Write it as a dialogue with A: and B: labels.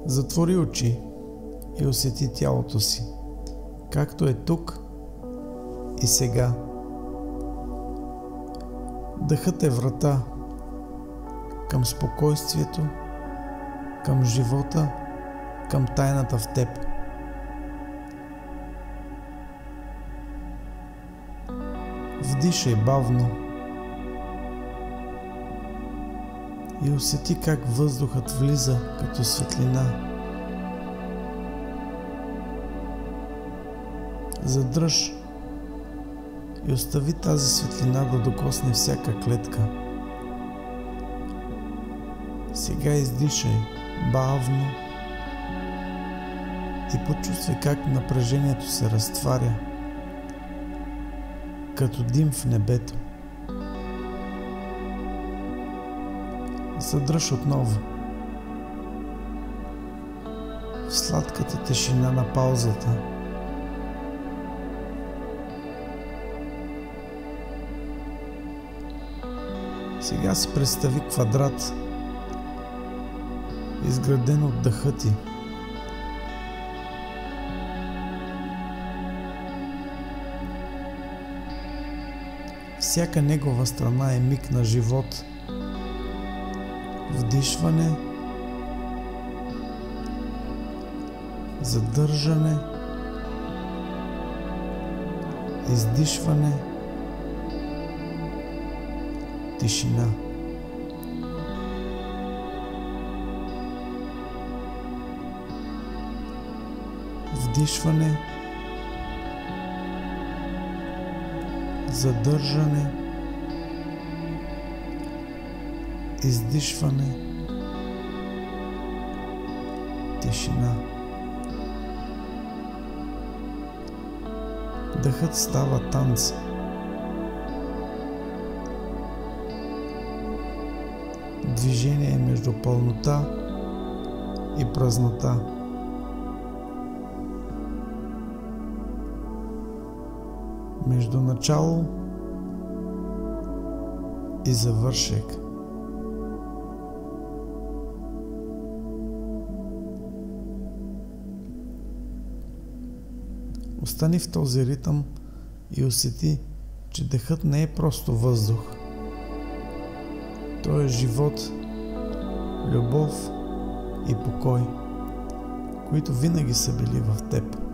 A: Затвори очи и усети тялото си, както е тук и сега. Дъхът е врата към спокойствието, към живота, към тайната в теб. Вдишай бавно и усети как въздухът влиза като светлина. Задръж и остави тази светлина да докосне всяка клетка. Сега издишай бавно и почувствай как напрежението се разтваря, като дим в небето. Задръж отново в сладката тишина на паузата. Сега си представи квадрат, изграден от дъха ти. Всяка негова страна е миг на живот, вдишване, задържане, издишване, тишина. Вдишване, задържане, издишване, тишина. Дъхът става танц. Движение между пълнота и празнота. Между начало и завършек. Остани в този ритъм и усети, че дъхът не е просто въздух. Той е живот, любов и покой, които винаги са били в теб.